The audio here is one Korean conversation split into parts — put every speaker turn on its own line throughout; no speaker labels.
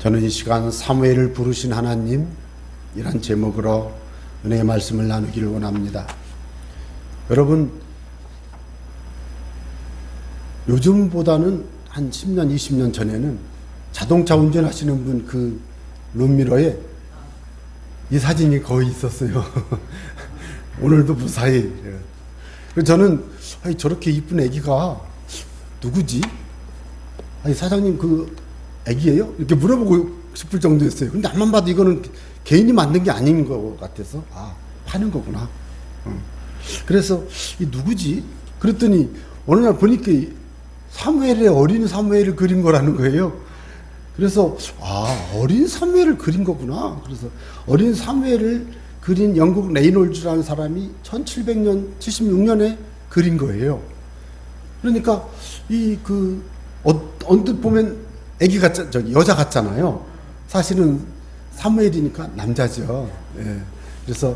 저는 이 시간 사무엘을 부르신 하나님 이란 제목으로 은혜의 말씀을 나누기를 원합니다. 여러분, 요즘보다는 한 10년, 20년 전에는 자동차 운전하시는 분 그 룸미러에 이 사진이 거의 있었어요. 오늘도 무사히. 저는 저렇게 이쁜 애기가 누구지? 사장님 그 애기예요? 이렇게 물어보고 싶을 정도였어요. 근데 앞만 봐도 이거는 개인이 만든 게 아닌 것 같아서 파는 거구나. 그래서 이 누구지? 그랬더니 어느 날 보니까 사무엘의 어린 사무엘을 그린 거라는 거예요. 그래서 어린 사무엘을 그린 거구나. 그래서 어린 사무엘을 그린 영국 레이놀즈라는 사람이 1700년 76년에 그린 거예요. 그러니까 언뜻 보면 애기 여자 같잖아요. 사실은 사무엘이니까 남자죠. 예. 그래서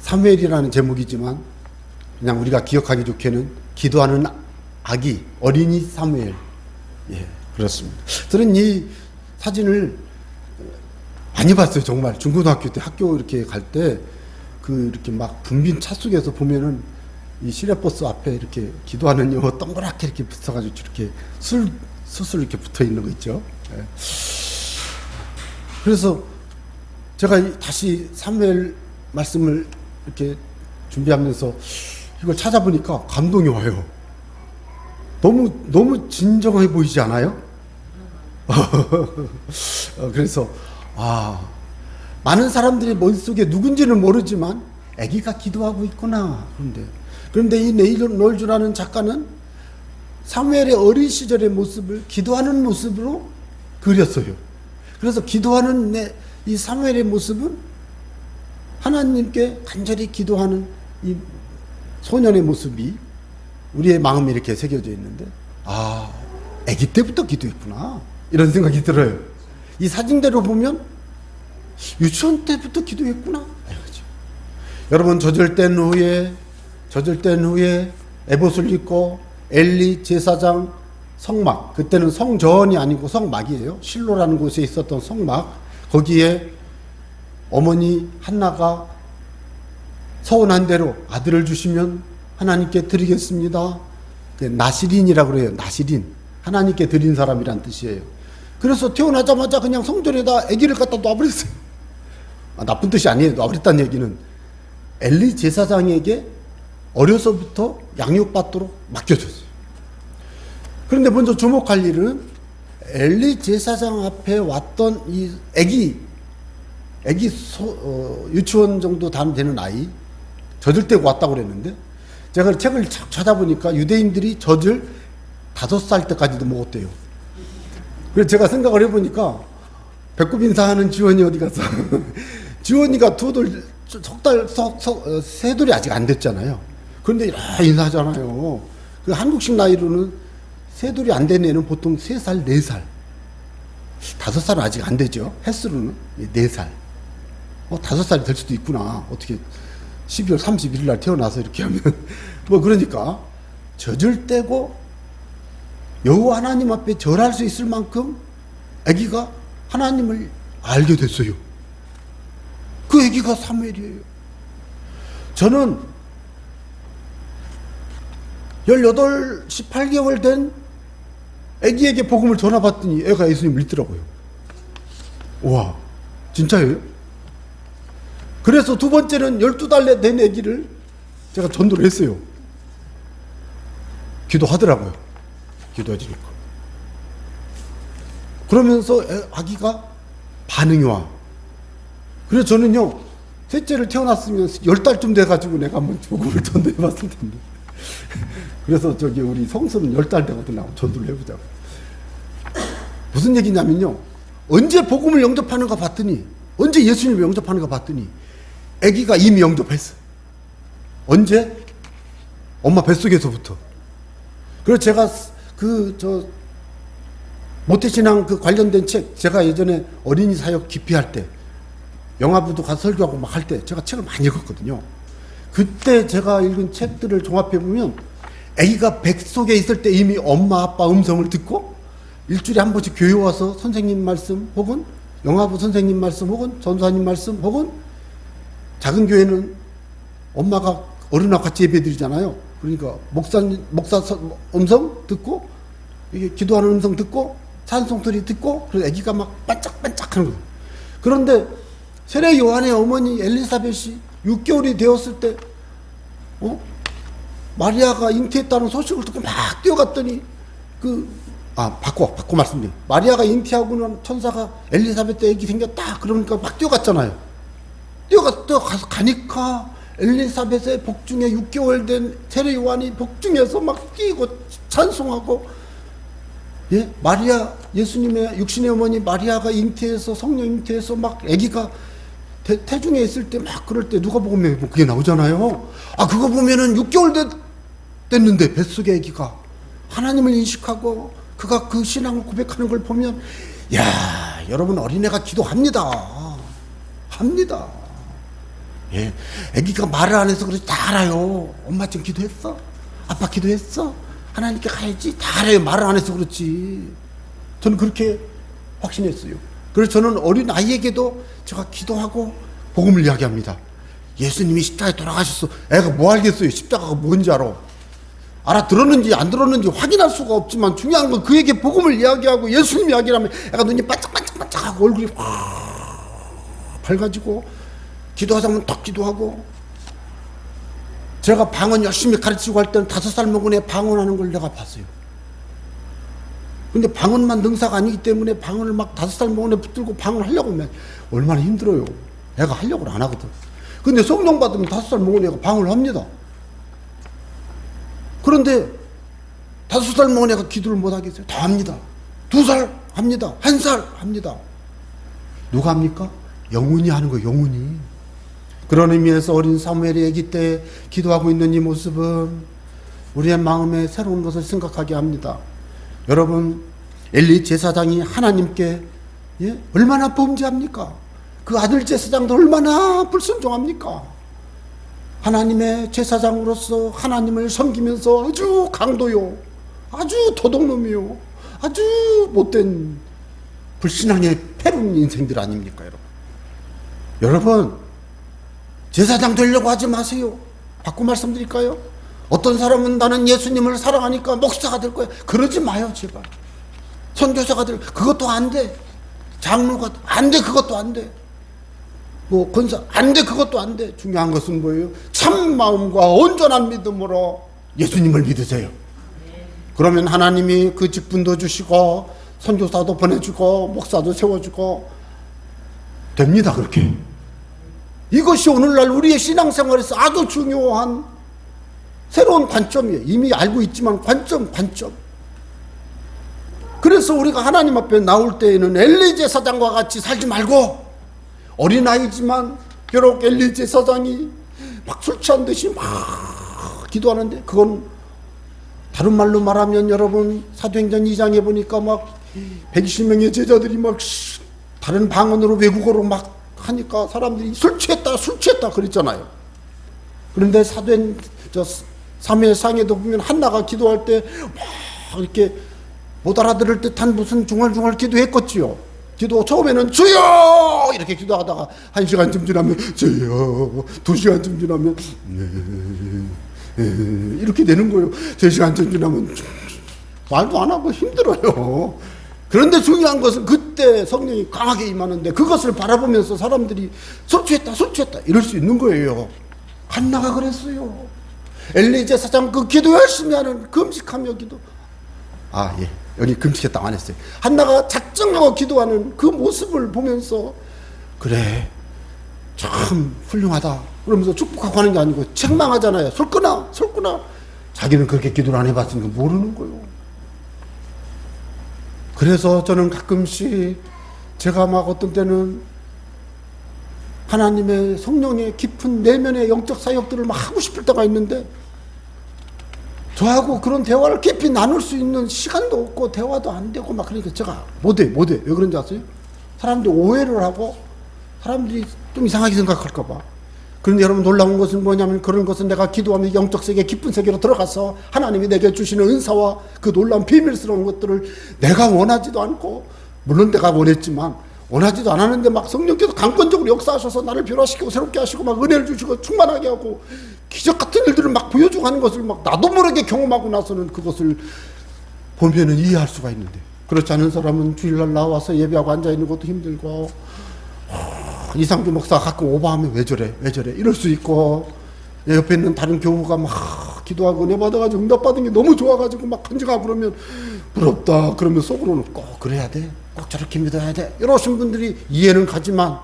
사무엘이라는 제목이지만 그냥 우리가 기억하기 좋게는 기도하는 아기, 어린이 사무엘. 예, 그렇습니다. 저는 이 사진을 많이 봤어요. 정말 중고등학교 때 학교 이렇게 갈 때 이렇게 막 붐빈 차 속에서 보면은 이 시내버스 앞에 이렇게 기도하는 요 동그랗게 이렇게 붙어가지고 이렇게 수술 이렇게 붙어 있는 거 있죠. 예. 그래서 제가 다시 사무엘 말씀을 이렇게 준비하면서 이걸 찾아보니까 감동이 와요. 너무 진정해 보이지 않아요? 그래서 많은 사람들이 머릿속에 누군지는 모르지만 아기가 기도하고 있구나. 그런데 이 레이놀즈라는 작가는 사무엘의 어린 시절의 모습을 기도하는 모습으로 그렸어요. 그래서 기도하는 이 사무엘의 모습은 하나님께 간절히 기도하는 이 소년의 모습이 우리의 마음에 이렇게 새겨져 있는데 아기 때부터 기도했구나 이런 생각이 들어요. 이 사진대로 보면 유치원 때부터 기도했구나 이거죠. 여러분, 젖을 땐 후에 에봇을 입고 엘리 제사장 성막, 그때는 성전이 아니고 성막이에요. 실로라는 곳에 있었던 성막, 거기에 어머니 한나가 서운한 대로 아들을 주시면 하나님께 드리겠습니다. 나시린이라고 그래요. 나시린, 하나님께 드린 사람이란 뜻이에요. 그래서 태어나자마자 그냥 성전에다 아기를 갖다 놔버렸어요. 나쁜 뜻이 아니에요. 놔버렸다는 얘기는 엘리 제사장에게 어려서부터 양육받도록 맡겨줬어요. 그런데 먼저 주목할 일은 엘리 제사장 앞에 왔던 이 유치원 정도 되는 아이, 젖을 떼고 왔다고 그랬는데, 제가 책을 찾아보니까 유대인들이 젖을 5살 때까지도 먹었대요. 그래서 제가 생각을 해보니까 배꼽 인사하는 지원이 어디 갔어? 지원이가 세 돌이 아직 안 됐잖아요. 그런데 인사하잖아요. 그 한국식 나이로는 세 돌이 안 된 애는 보통 3살, 4살. 5살은 아직 안 되죠. 횟수로는 4살. 5살이 될 수도 있구나. 어떻게 12월 31일 날 태어나서 이렇게 하면. 그러니까 젖을 떼고 여호와 하나님 앞에 절할 수 있을 만큼 아기가 하나님을 알게 됐어요. 그 아기가 사무엘이에요. 저는 18, 18개월 된 아기에게 복음을 전화받더니 애가 예수님 믿더라고요. 와, 진짜예요? 그래서 두 번째는 12달 된 아기를 제가 전도를 했어요. 기도하더라고요. 기도해주니까. 그러면서 아기가 반응이 와. 그래서 저는요, 셋째를 태어났으면 10달쯤 돼가지고 내가 한번 복음을 전도해봤을 텐데. 그래서 우리 성수는 10달 되거든. 전도를 해보자고. 무슨 얘기냐면요, 언제 복음을 영접하는가 봤더니, 언제 예수님을 영접하는가 봤더니 아기가 이미 영접했어요. 언제? 엄마 뱃속에서부터. 그래서 제가 모태신앙 관련된 책, 제가 예전에 어린이 사역 기피할 때 영화부도 가서 설교하고 막 할 때 제가 책을 많이 읽었거든요. 그때 제가 읽은 책들을 종합해 보면 아기가 뱃속에 있을 때 이미 엄마 아빠 음성을 듣고 일주일에 한 번씩 교회 와서 선생님 말씀 혹은 영화부 선생님 말씀 혹은 전사님 말씀 혹은 작은 교회는 엄마가 어른하고 같이 예배 드리잖아요. 그러니까 목사 음성 듣고 이게 기도하는 음성 듣고 찬송 소리 듣고 그래서 아기가 막 반짝반짝 하는 거예요. 그런데 세례 요한의 어머니 엘리사벳이 6개월이 되었을 때 마리아가 잉태했다는 소식을 듣고 막 뛰어갔더니 바꿔 말씀드려요. 마리아가 잉태하고는 천사가 엘리사벳 때 애기 생겼다 그러니까 막 뛰어갔잖아요. 뛰어가서 가니까 엘리사벳의 복중에 6개월 된 세례 요한이 복중에서 막 뛰고 찬송하고, 예? 마리아, 예수님의 육신의 어머니 마리아가 잉태해서 성령 잉태해서 막 아기가 태중에 있을 때 막 그럴 때 누가 보면 그게 나오잖아요. 그거 보면은 6개월 됐는데 뱃속의 아기가 하나님을 인식하고 그가 그 신앙을 고백하는 걸 보면, 야, 여러분 어린애가 기도합니다. 합니다. 예, 아기가 말을 안 해서 그렇지 다 알아요. 엄마 좀 기도했어? 아빠 기도했어? 하나님께 가야지. 다 알아요. 말을 안 해서 그렇지. 저는 그렇게 확신했어요. 그래서 저는 어린 아이에게도 제가 기도하고 복음을 이야기합니다. 예수님이 십자가에 돌아가셨어. 애가 뭐 알겠어요. 십자가가 뭔지 알아들었는지 안 들었는지 확인할 수가 없지만 중요한 건 그에게 복음을 이야기하고 예수님 이야기를 하면 애가 눈이 반짝반짝반짝하고 얼굴이 확 밝아지고 기도하자면 더 기도하고. 제가 방언 열심히 가르치고 할 때는 5살 먹은 애 방언하는 걸 내가 봤어요. 근데 방언만 능사가 아니기 때문에 방언을 막 5살 먹은 애 붙들고 방언하려고 하면 얼마나 힘들어요. 애가 하려고 안 하거든. 근데 성령 받으면 5살 먹은 애가 방언을 합니다. 그런데 5살 먹은 애가 기도를 못 하겠어요? 다 합니다. 2살 합니다. 1살 합니다. 누가 합니까? 영혼이 하는 거예요. 영혼이. 그런 의미에서 어린 사무엘이 아기 때 기도하고 있는 이 모습은 우리의 마음에 새로운 것을 생각하게 합니다. 여러분, 엘리 제사장이 하나님께 얼마나 범죄합니까? 그 아들 제사장도 얼마나 불순종합니까? 하나님의 제사장으로서 하나님을 섬기면서 아주 강도요, 아주 도둑놈이요, 아주 못된 불신앙의 패륜 인생들 아닙니까, 여러분? 여러분, 제사장 되려고 하지 마세요. 바꿔 말씀드릴까요? 어떤 사람은 나는 예수님을 사랑하니까 목사가 될 거야. 그러지 마요, 제발. 선교사가 그것도 안 돼. 장로가 안 돼. 그것도 안 돼. 뭐 권사 안 돼. 그것도 안 돼. 중요한 것은 뭐예요? 참 마음과 온전한 믿음으로 예수님을 믿으세요. 그러면 하나님이 그 직분도 주시고 선교사도 보내주고 목사도 세워주고 됩니다. 그렇게. 이것이 오늘날 우리의 신앙생활에서 아주 중요한 새로운 관점이에요. 이미 알고 있지만 관점. 그래서 우리가 하나님 앞에 나올 때에는 엘리 제사장과 같이 살지 말고, 어린아이지만 비록 엘리 제사장이 막 술 취한 듯이 막 기도하는데, 그건 다른 말로 말하면 여러분 사도행전 2장에 보니까 막 120명의 제자들이 막 다른 방언으로 외국어로 막 하니까 사람들이 술 취했다 그랬잖아요. 그런데 사무엘상에도 보면 한나가 기도할 때 막 이렇게 못 알아들을 듯한 무슨 중얼중얼 기도했겠지요. 기도 처음에는 주여 이렇게 기도하다가 1시간쯤 지나면 주여, 2시간쯤 지나면 이렇게 되는 거예요. 3시간쯤 지나면 말도 안 하고 힘들어요. 그런데 중요한 것은 그때 성령이 강하게 임하는데 그것을 바라보면서 사람들이 술 취했다 이럴 수 있는 거예요. 한나가 그랬어요. 엘리 제사장 그 기도 열심히 하는 금식하며 기도. 여기 금식했다고 안 했어요. 한나가 작정하고 기도하는 그 모습을 보면서 그래 참 훌륭하다 그러면서 축복하고 하는 게 아니고 책망하잖아요. 술 끊어. 자기는 그렇게 기도를 안 해봤으니까 모르는 거예요. 그래서 저는 가끔씩 제가 막 어떤 때는 하나님의 성령의 깊은 내면의 영적 사역들을 막 하고 싶을 때가 있는데 저하고 그런 대화를 깊이 나눌 수 있는 시간도 없고 대화도 안 되고 막 그러니까 제가 못해. 왜 그런지 아세요? 사람들이 오해를 하고 사람들이 좀 이상하게 생각할까 봐. 그런데 여러분 놀라운 것은 뭐냐면 그런 것은 내가 기도하면 영적 세계 깊은 세계로 들어가서 하나님이 내게 주시는 은사와 그 놀라운 비밀스러운 것들을 내가 원하지도 않고, 물론 내가 원했지만 원하지도 않았는데 막 성령께서 강권적으로 역사하셔서 나를 변화시키고 새롭게 하시고 막 은혜를 주시고 충만하게 하고 기적 같은 일들을 막 보여주고 하는 것을 막 나도 모르게 경험하고 나서는 그것을 보면은 이해할 수가 있는데, 그렇지 않은 사람은 주일날 나와서 예배하고 앉아있는 것도 힘들고, 이상주 목사가 가끔 오버하면 왜 저래 이럴 수 있고, 옆에 있는 다른 교우가 막 기도하고 은혜 받아가지고 응답받은 게 너무 좋아가지고 막 간증하고 그러면 부럽다 그러면 속으로는 꼭 그래야 돼, 꼭 저렇게 믿어야 돼 이러신 분들이 이해는 가지만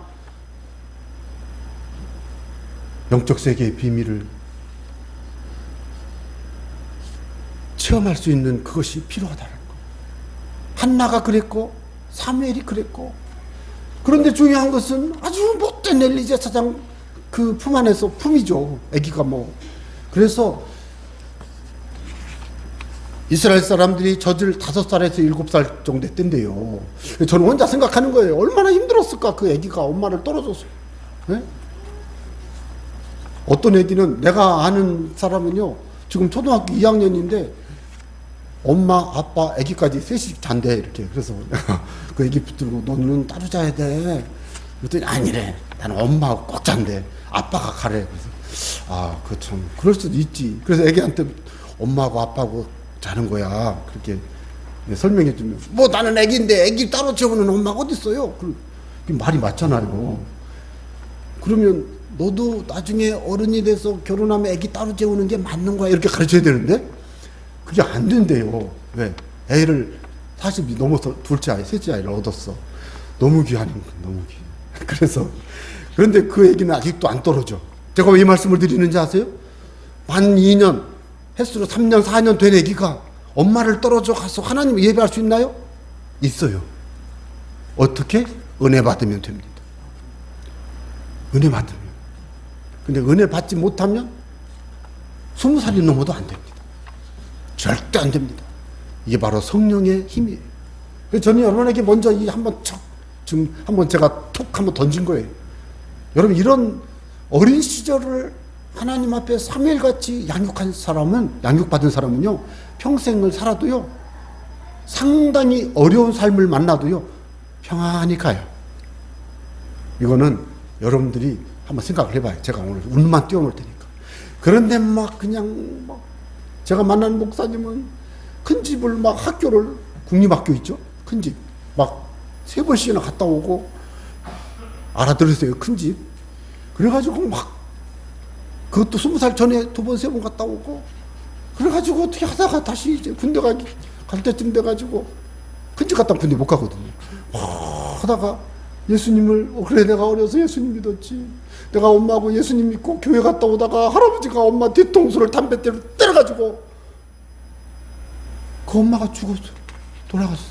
영적 세계의 비밀을 체험할 수 있는 그것이 필요하다는 거. 한나가 그랬고 사무엘이 그랬고, 그런데 중요한 것은 아주 못된 엘리 제사장 그 품 안에서 품이죠. 아기가 뭐. 그래서 이스라엘 사람들이 젖을 5살에서 7살 정도 땐데요. 저는 혼자 생각하는 거예요. 얼마나 힘들었을까 그 아기가 엄마를 떨어져서. 네? 어떤 아기는, 내가 아는 사람은요 지금 초등학교 2학년인데 엄마 아빠 아기까지 셋이 잔대 이렇게. 그래서 내가 그 아기 붙들고 너는 따로 자야 돼 그랬더니 아니래, 나는 엄마하고 꼭 잔대, 아빠가 가래. 그래서 아 그 참 그럴 수도 있지. 그래서 아기한테 엄마하고 아빠하고 자는 거야 그렇게 설명해 주면, 뭐 나는 아기인데 아기 따로 재우는 엄마가 어디 있어요. 그 말이 맞잖아요. 그러면 너도 나중에 어른이 돼서 결혼하면 아기 따로 재우는 게 맞는 거야 이렇게 가르쳐야 되는데 그게 안 된대요. 왜? 애를 40이 넘어서 둘째 아이, 셋째 아이를 얻었어. 너무 귀하니까, 너무 귀해. 그래서, 그런데 그 애기는 아직도 안 떨어져. 제가 왜 이 말씀을 드리는지 아세요? 만 2년, 횟수로 3년, 4년 된 애기가 엄마를 떨어져 가서 하나님을 예배할 수 있나요? 있어요. 어떻게? 은혜 받으면 됩니다. 은혜 받으면. 근데 은혜 받지 못하면 20살이 넘어도 안 됩니다. 절대 안 됩니다. 이게 바로 성령의 힘이에요. 그래서 저는 여러분에게 먼저 이 한번 지금 한번 제가 톡 한번 던진 거예요. 여러분 이런 어린 시절을 하나님 앞에 사무엘같이 양육받은 사람은요 평생을 살아도요 상당히 어려운 삶을 만나도요 평안히 가요. 이거는 여러분들이 한번 생각을 해봐요. 제가 오늘 운만 띄워놓을 테니까. 그런데 막 그냥 막 제가 만난 목사님은 큰 집을 막 학교를, 국립학교 있죠? 큰 집. 막 3번씩이나 갔다 오고, 알아들으세요? 큰 집. 그래가지고 막, 그것도 20살 전에 2번, 3번 갔다 오고, 그래가지고 어떻게 하다가 다시 이제 군대 갈 때쯤 돼가지고, 큰 집 갔다 군대 못 가거든요. 하다가 예수님을, 그래 내가 어려서 예수님 믿었지. 내가 엄마하고 예수님 믿고 교회 갔다 오다가 할아버지가 엄마 뒤통수를 담뱃대로 때려가지고 그 엄마가 죽었어. 돌아갔어.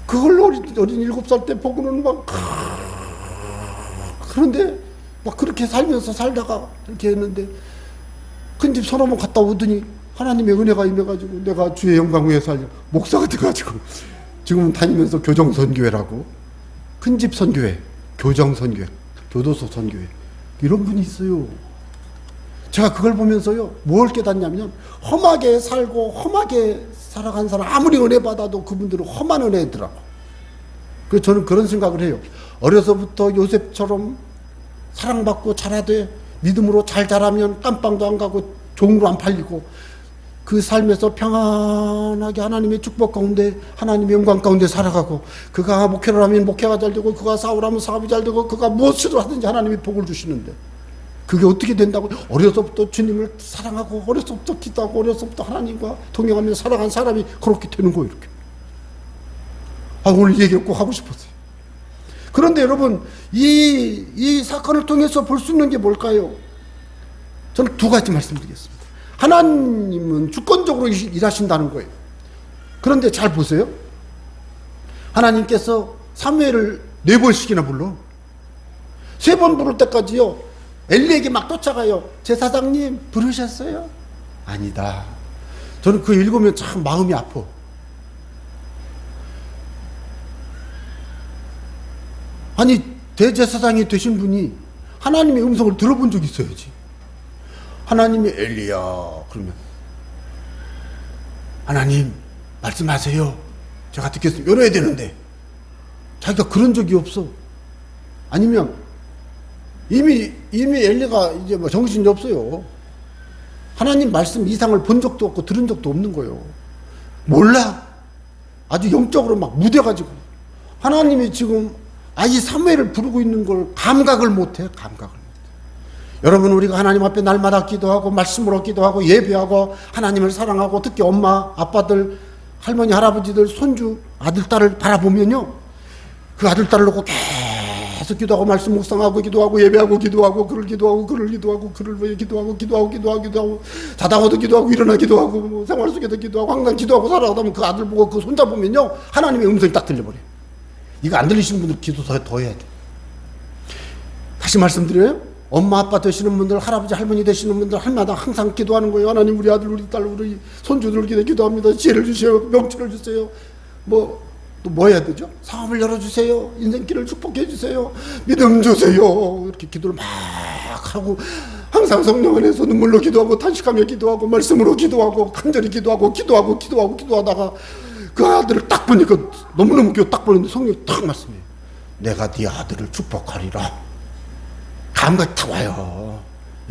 그걸 어린 7살 때 보고는 막 그런데 막 그렇게 살다가 이렇게 했는데 큰 집 서너 번 갔다 오더니 하나님의 은혜가 임해가지고 내가 주의 영광 위에 살려 목사가 돼가지고 지금은 다니면서 교정선교회라고, 큰 집 선교회, 교정선교회, 교도소 선교회, 이런 분이 있어요. 제가 그걸 보면서요 뭘 깨닫냐면 험하게 살고 험하게 살아간 사람 아무리 은혜 받아도 그분들은 험한 은혜더라고. 그래서 저는 그런 생각을 해요. 어려서부터 요셉처럼 사랑받고 자라되 믿음으로 잘 자라면 깜빵도 안 가고 종으로 안 팔리고 그 삶에서 평안하게 하나님의 축복 가운데 하나님의 영광 가운데 살아가고, 그가 목회를 하면 목회가 잘 되고 그가 사업을 하면 사업이 잘 되고 그가 무엇을 하든지 하나님이 복을 주시는데 그게 어떻게 된다고? 어려서부터 주님을 사랑하고 어려서부터 기도하고 어려서부터 하나님과 동행하며 살아간 사람이 그렇게 되는 거예요. 이렇게. 오늘 이 얘기를 꼭 하고 싶었어요. 그런데 여러분 이 사건을 통해서 볼 수 있는 게 뭘까요? 저는 2가지 말씀드리겠습니다. 하나님은 주권적으로 일하신다는 거예요. 그런데 잘 보세요. 하나님께서 사무엘을 4번씩이나 불러. 3번 부를 때까지요 엘리에게 막 쫓아가요. 제사장님 부르셨어요? 아니다. 저는 그거 읽으면 참 마음이 아파. 아니 대제사장이 되신 분이 하나님의 음성을 들어본 적이 있어야지. 하나님이 엘리야 그러면 하나님 말씀하세요. 제가 듣겠습니다. 이래야 되는데 자기가 그런 적이 없어. 아니면 이미 엘리가 이제 뭐 정신이 없어요. 하나님 말씀 이상을 본 적도 없고 들은 적도 없는 거예요. 몰라. 아주 영적으로 막 무뎌가지고 하나님이 지금 아이 사무엘을 부르고 있는 걸 감각을 못해. 여러분, 우리가 하나님 앞에 날마다 기도하고 말씀으로 기도하고 예배하고 하나님을 사랑하고 특히 엄마 아빠들 할머니 할아버지들 손주 아들 딸을 바라보면요, 그 아들 딸을 놓고 계속 기도하고 말씀 묵상하고 기도하고 예배하고 기도하고 글을 기도하고 글을 위해 기도하고 자다가도 기도하고 일어나 기도하고 뭐 생활 속에도 기도하고 항상 기도하고 살아가다 보면 그 아들 보고 그 손자 보면요, 하나님의 음성이 딱 들려버려요. 이거 안 들리시는 분들 기도 더 해야 돼. 다시 말씀드려요. 엄마 아빠 되시는 분들, 할아버지 할머니 되시는 분들 할마다 항상 기도하는 거예요. 하나님 우리 아들 우리 딸 우리 손주들 기도합니다. 지혜를 주세요. 명철을 주세요. 또 뭐 해야 되죠? 사업을 열어주세요. 인생길을 축복해 주세요. 믿음 주세요. 이렇게 기도를 막 하고 항상 성령 안에서 눈물로 기도하고 탄식하며 기도하고 말씀으로 기도하고 간절히 기도하다가 그 아들을 딱 보니까 너무너무 딱 보는데 성령이 딱 말씀해요. 내가 네 아들을 축복하리라. 감각이 딱 와요.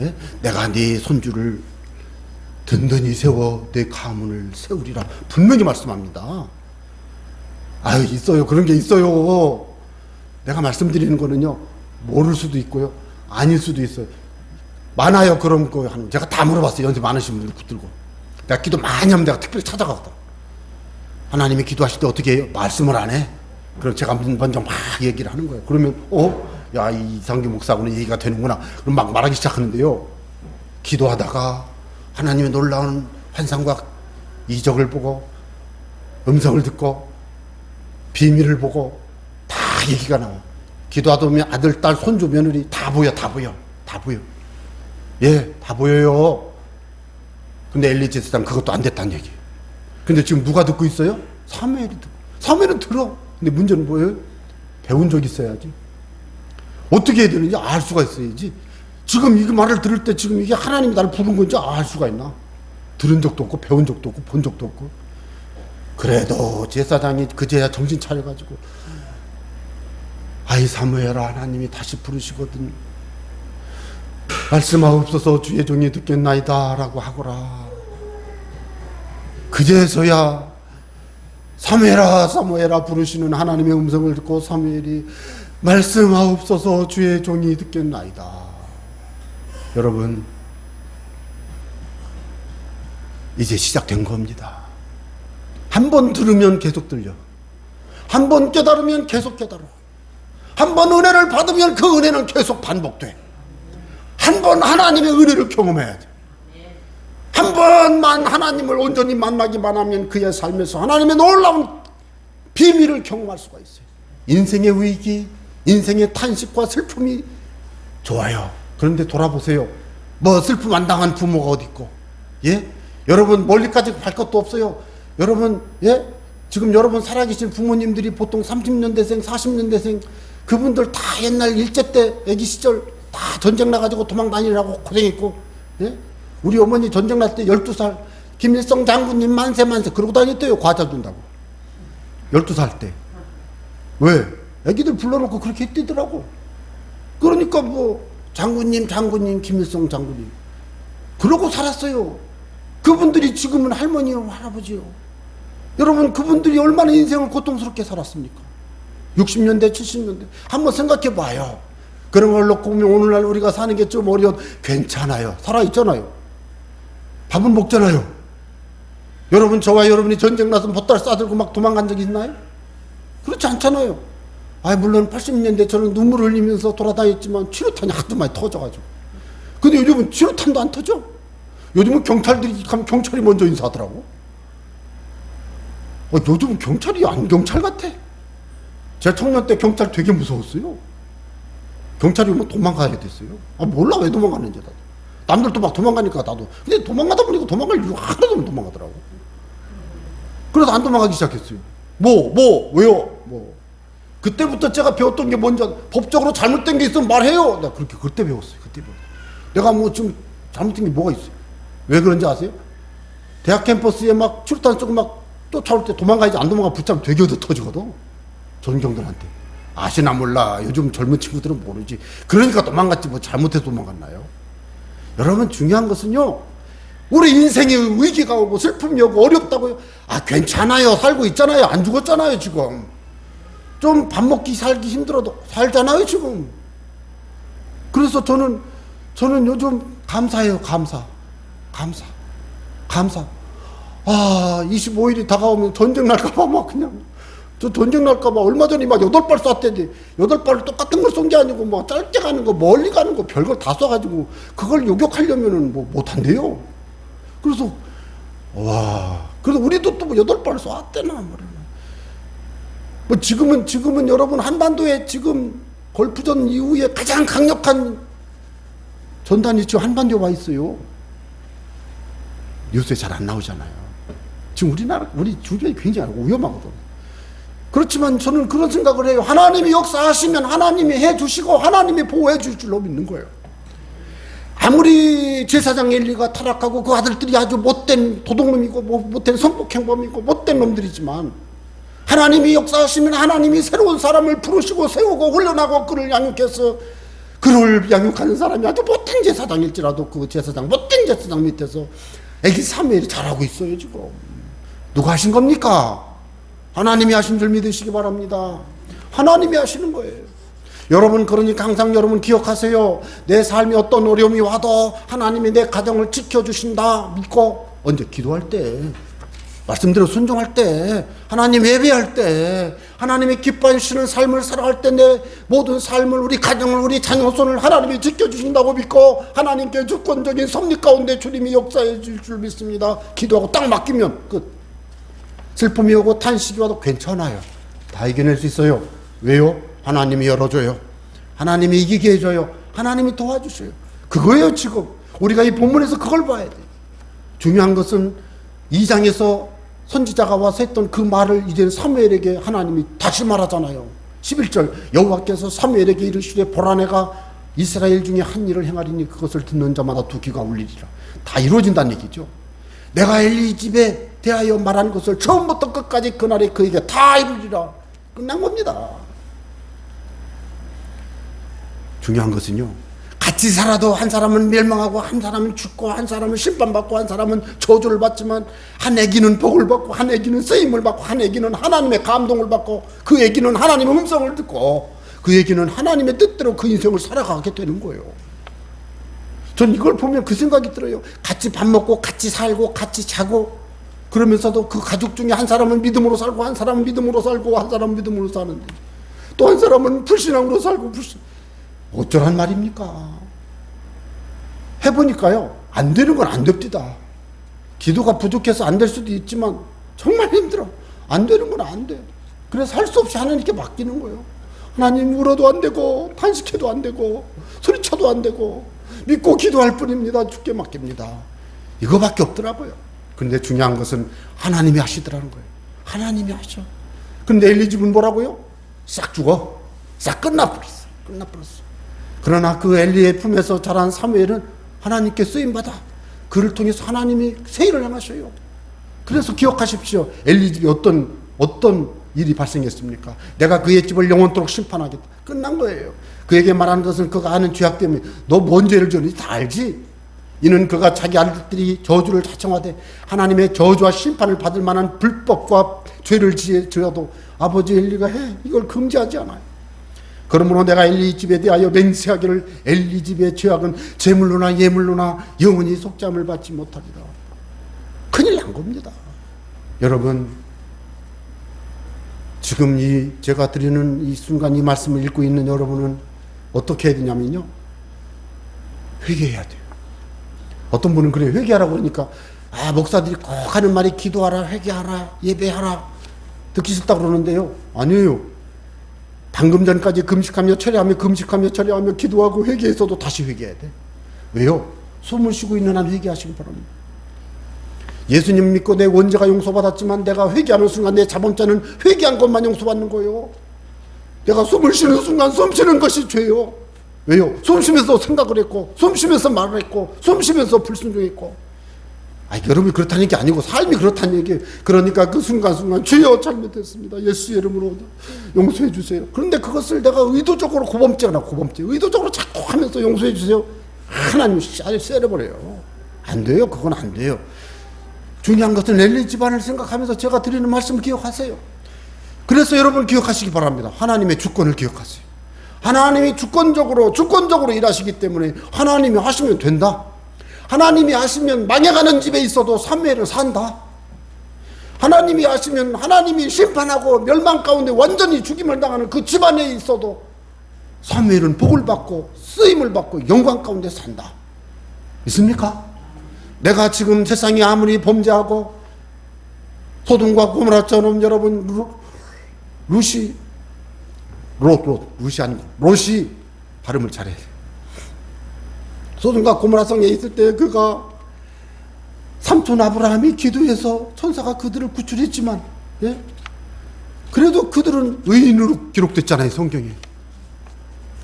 예? 내가 네 손주를 든든히 세워 내 가문을 세우리라. 분명히 말씀합니다. 아유, 있어요. 그런 게 있어요. 내가 말씀드리는 거는요, 모를 수도 있고요, 아닐 수도 있어요. 많아요. 그런 거 하는. 제가 다 물어봤어요. 연세 많으신 분들 붙들고. 내가 기도 많이 하면 내가 특별히 찾아가거든. 하나님이 기도하실 때 어떻게 해요? 말씀을 안 해. 그럼 제가 먼저 막 얘기를 하는 거예요. 그러면, 야, 이 이상규 목사하고는 얘기가 되는구나. 그럼 막 말하기 시작하는데요. 기도하다가 하나님의 놀라운 환상과 이적을 보고, 음성을 듣고, 비밀을 보고, 다 얘기가 나와. 기도하다 보면 아들, 딸, 손주, 며느리 다 보여. 예, 다 보여요. 근데 엘리 제사장 그것도 안 됐다는 얘기. 근데 지금 누가 듣고 있어요? 사무엘이 듣고. 사무엘은 들어. 근데 문제는 뭐예요? 배운 적 있어야지. 어떻게 해야 되는지 알 수가 있어야지. 지금 이 말을 들을 때 지금 이게 하나님이 나를 부른 건지 알 수가 있나? 들은 적도 없고 배운 적도 없고 본 적도 없고. 그래도 제사장이 그제야 정신 차려가지고, 아이 사무엘아, 하나님이 다시 부르시거든. 말씀하옵소서 주의 종이 듣겠나이다 라고 하거라. 그제서야 사무엘아 부르시는 하나님의 음성을 듣고 사무엘이 말씀하옵소서 주의 종이 듣겠나이다. 여러분, 이제 시작된 겁니다. 한 번 들으면 계속 들려. 한 번 깨달으면 계속 깨달아. 한 번 은혜를 받으면 그 은혜는 계속 반복돼. 한 번 하나님의 은혜를 경험해야 돼. 한 번만 하나님을 온전히 만나기만 하면 그의 삶에서 하나님의 놀라운 비밀을 경험할 수가 있어요. 인생의 위기, 인생의 탄식과 슬픔이 좋아요. 그런데 돌아보세요. 슬픔 안 당한 부모가 어디 있고, 예? 여러분 멀리까지 갈 것도 없어요. 여러분, 예? 지금 여러분 살아계신 부모님들이 보통 30년대생, 40년대생, 그분들 다 옛날 일제 때, 애기 시절 다 전쟁 나가지고 도망 다니라고 고생했고, 예? 우리 어머니 전쟁 날 때 12살, 김일성 장군님 만세, 그러고 다녔대요. 과자 준다고. 12살 때. 왜? 애기들 불러놓고 그렇게 했대더라고. 그러니까 장군님, 김일성 장군님. 그러고 살았어요. 그분들이 지금은 할머니요, 할아버지요. 여러분, 그분들이 얼마나 인생을 고통스럽게 살았습니까? 60년대, 70년대. 한번 생각해 봐요. 그런 걸 놓고 보면 오늘날 우리가 사는 게 좀 어려운, 괜찮아요. 살아있잖아요. 밥은 먹잖아요. 여러분, 저와 여러분이 전쟁 나서 보따리 싸들고 막 도망간 적이 있나요? 그렇지 않잖아요. 물론 80년대 저는 눈물 흘리면서 돌아다녔지만 치료탄이 하도 많이 터져가지고. 근데 요즘은 치료탄도 안 터져. 요즘은 경찰들이 가면 경찰이 먼저 인사하더라고. 요즘은 경찰이 안 경찰 같아. 제 청년 때 경찰 되게 무서웠어요. 경찰이 도망가야 됐어요. 몰라 왜 도망가는지 나도. 남들도 막 도망가니까 나도. 근데 도망가다 보니까 도망갈 이유가 하나도 없는 도망가더라고. 그래서 안 도망가기 시작했어요. 왜요? 그때부터 제가 배웠던 게 뭔지 법적으로 잘못된 게 있으면 말해요. 내가 그렇게 그때 배웠어요. 그때 배웠어요. 내가 뭐 좀 잘못된 게 뭐가 있어요? 왜 그런지 아세요? 대학 캠퍼스에 막 출탄 쓰고 막 쫓아올 때 도망가야지 안 도망가 붙잡으면 되게 얻어 터지거든. 전경들한테. 아시나 몰라. 요즘 젊은 친구들은 모르지. 그러니까 도망갔지 뭐 잘못해서 도망갔나요? 여러분 중요한 것은요. 우리 인생에 위기가 오고 슬픔이 오고 어렵다고요. 아 괜찮아요. 살고 있잖아요. 안 죽었잖아요 지금. 좀 밥 먹기 살기 힘들어도 살잖아요 지금. 그래서 저는 요즘 감사해요. 감사. 아 25일이 다가오면 전쟁 날까봐 막 그냥 저 전쟁 날까봐 얼마 전에 막 8발 쐈대지. 8발을 똑같은 걸 쏜 게 아니고 뭐 짧게 가는 거 멀리 가는 거 별걸 다 쏴가지고 그걸 요격하려면은 뭐 못한대요. 그래서 와 그래서 우리도 또 8발 쐈대나 뭐 지금은 여러분 한반도에 지금 걸프전 이후에 가장 강력한 전단이 지금 한반도에 와 있어요. 뉴스에 잘 안 나오잖아요. 지금 우리 주변이 굉장히 위험하거든. 그렇지만 저는 그런 생각을 해요. 하나님이 역사하시면 하나님이 해주시고 하나님이 보호해 줄 줄로 믿는 거예요. 아무리 제사장 엘리가 타락하고 그 아들들이 아주 못된 도둑놈이고 못된 성폭행범이고 못된 놈들이지만 하나님이 역사하시면 하나님이 새로운 사람을 부르시고 세우고 훈련하고 그를 양육해서 그를 양육하는 사람이 아주 못된 제사장일지라도 그 제사장 못된 제사장 밑에서 애기 사무엘이 잘하고 있어요 지금. 누가 하신 겁니까? 하나님이 하신 줄 믿으시기 바랍니다. 하나님이 하시는 거예요. 여러분 그러니까 항상 여러분 기억하세요. 내 삶에 어떤 어려움이 와도 하나님이 내 가정을 지켜주신다 믿고 언제 기도할 때 말씀대로 순종할 때 하나님 예배할 때 하나님이 기뻐해 주시는 삶을 살아갈 때 내 모든 삶을 우리 가정을 우리 자녀손을 하나님이 지켜주신다고 믿고 하나님께 주권적인 섭리 가운데 주님이 역사해 줄 줄 믿습니다. 기도하고 딱 맡기면 끝. 슬픔이 오고 탄식이 와도 괜찮아요. 다 이겨낼 수 있어요. 왜요? 하나님이 열어줘요. 하나님이 이기게 해줘요. 하나님이 도와주셔요. 그거예요 지금. 우리가 이 본문에서 그걸 봐야 돼요. 중요한 것은 2장에서 선지자가 와서 했던 그 말을 이제 사무엘에게 하나님이 다시 말하잖아요. 11절 여호와께서 사무엘에게 이르시되 보라 내가 이스라엘 중에 한 일을 행하리니 그것을 듣는 자마다 두 귀가 울리리라. 다 이루어진다는 얘기죠. 내가 엘리 집에 대하여 말한 것을 처음부터 끝까지 그날에 그에게 다 이루리라. 끝난 겁니다. 중요한 것은요. 같이 살아도 한 사람은 멸망하고 한 사람은 죽고 한 사람은 심판받고 한 사람은 저주를 받지만 한 애기는 복을 받고 한 애기는 쓰임을 받고 한 애기는 하나님의 감동을 받고 그 애기는 하나님의 음성을 듣고 그 애기는 하나님의 뜻대로 그 인생을 살아가게 되는 거예요. 전 이걸 보면 그 생각이 들어요. 같이 밥 먹고 같이 살고 같이 자고 그러면서도 그 가족 중에 한 사람은 믿음으로 살고 한 사람은 믿음으로 살고 한 사람은 믿음으로 사는데 또 한 사람은 불신앙으로 살고 어쩌란 말입니까? 해보니까요 안 되는 건 안 됩니다. 기도가 부족해서 안 될 수도 있지만 정말 힘들어. 안 되는 건 안 돼. 그래서 할 수 없이 하나님께 맡기는 거예요. 하나님 울어도 안 되고 탄식해도 안 되고 소리쳐도 안 되고 믿고 기도할 뿐입니다. 주께 맡깁니다. 이거밖에 없더라고요. 근데 중요한 것은 하나님이 하시더라는 거예요. 하나님이 하셔. 근데 엘리 집은 뭐라고요? 싹 죽어. 싹 끝나버렸어. 그러나 그 엘리의 품에서 자란 사무엘은 하나님께 쓰임받아 그를 통해서 하나님이 새 일을 행하셔요. 그래서 기억하십시오. 엘리 집에 어떤 일이 발생했습니까? 내가 그의 집을 영원토록 심판하겠다. 끝난 거예요. 그에게 말한 것은 그가 아는 죄악 때문에 너 뭔 죄를 지었는지 다 알지? 이는 그가 자기 아들들이 저주를 자청하되 하나님의 저주와 심판을 받을 만한 불법과 죄를 지어도 아버지 엘리가 이걸 금지하지 않아요. 그러므로 내가 엘리 집에 대하여 맹세하기를 엘리 집의 죄악은 제물로나 예물로나 영원히 속죄함을 받지 못하리라. 큰일 난 겁니다. 여러분 지금 제가 드리는 이 순간 이 말씀을 읽고 있는 여러분은 어떻게 해야 되냐면요 회개해야 돼요. 어떤 분은 그래요. 회개하라고 그러니까 목사들이 꼭 하는 말이 기도하라 회개하라 예배하라 듣기 싫다고 그러는데요. 아니에요. 방금 전까지 금식하며 철회하며 금식하며 철회하며 기도하고 회개했어도 다시 회개해야 돼. 왜요? 숨을 쉬고 있는 한 회개하시기 바랍니다. 예수님 믿고 내 원죄가 용서받았지만 내가 회개하는 순간 내 자범죄는 회개한 것만 용서받는 거예요. 내가 숨을 쉬는 순간 숨 쉬는 것이 죄요. 왜요? 숨 쉬면서 생각을 했고, 숨 쉬면서 말을 했고, 숨 쉬면서 불순종했고. 여러분이 그렇다는 게 아니고 삶이 그렇다는 얘기예요. 그러니까 그 순간순간 주여 잘못했습니다. 예수 이름으로 용서해 주세요. 그런데 그것을 내가 의도적으로 의도적으로 자꾸 하면서 용서해 주세요. 하나님 아주 세려버려요. 안 돼요. 그건 안 돼요. 중요한 것은 랠리 집안을 생각하면서 제가 드리는 말씀을 기억하세요. 그래서 여러분 기억하시기 바랍니다. 하나님의 주권을 기억하세요. 하나님이 주권적으로 일하시기 때문에 하나님이 하시면 된다. 하나님이 하시면 망해가는 집에 있어도 사무엘은 산다. 하나님이 하시면 하나님이 심판하고 멸망 가운데 완전히 죽임을 당하는 그 집안에 있어도 사무엘은 복을 받고 쓰임을 받고 영광 가운데 산다. 있습니까? 내가 지금 세상이 아무리 범죄하고 소돔과 고모라처럼 여러분 롯이 발음을 잘해야 돼요. 소돔과 고모라 성에 있을 때 그가 삼촌 아브라함이 기도해서 천사가 그들을 구출했지만, 예? 그래도 그들은 의인으로 기록됐잖아요, 성경에.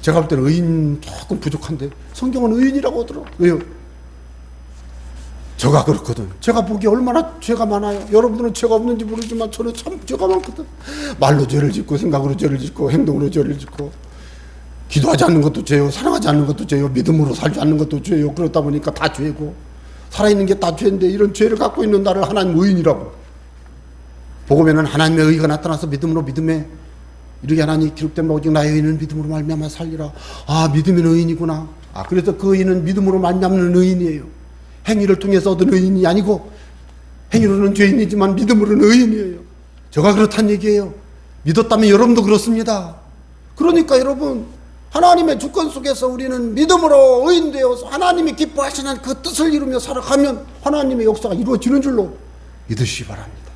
제가 볼 때는 의인 조금 부족한데 성경은 의인이라고 하더라고요. 왜요? 저가 그렇거든. 제가 보기에 얼마나 죄가 많아요. 여러분들은 죄가 없는지 모르지만 저는 참 죄가 많거든. 말로 죄를 짓고 생각으로 죄를 짓고 행동으로 죄를 짓고 기도하지 않는 것도 죄요. 사랑하지 않는 것도 죄요. 믿음으로 살지 않는 것도 죄요. 그렇다 보니까 다 죄고 살아있는 게 다 죄인데 이런 죄를 갖고 있는 나를 하나님 의인이라고. 복음에는 하나님의 의가 나타나서 믿음에 이렇게 하나님 기록된 바 오직 나의 의인은 믿음으로 말미암아 살리라. 아, 믿으면 의인이구나. 아, 그래서 그 의인은 믿음으로 말미암는 의인이에요. 행위를 통해서 얻은 의인이 아니고 행위로는 죄인이지만 믿음으로는 의인이에요. 제가 그렇다는 얘기예요. 믿었다면 여러분도 그렇습니다. 그러니까 여러분 하나님의 주권 속에서 우리는 믿음으로 의인되어서 하나님이 기뻐하시는 그 뜻을 이루며 살아가면 하나님의 역사가 이루어지는 줄로 믿으시기 바랍니다.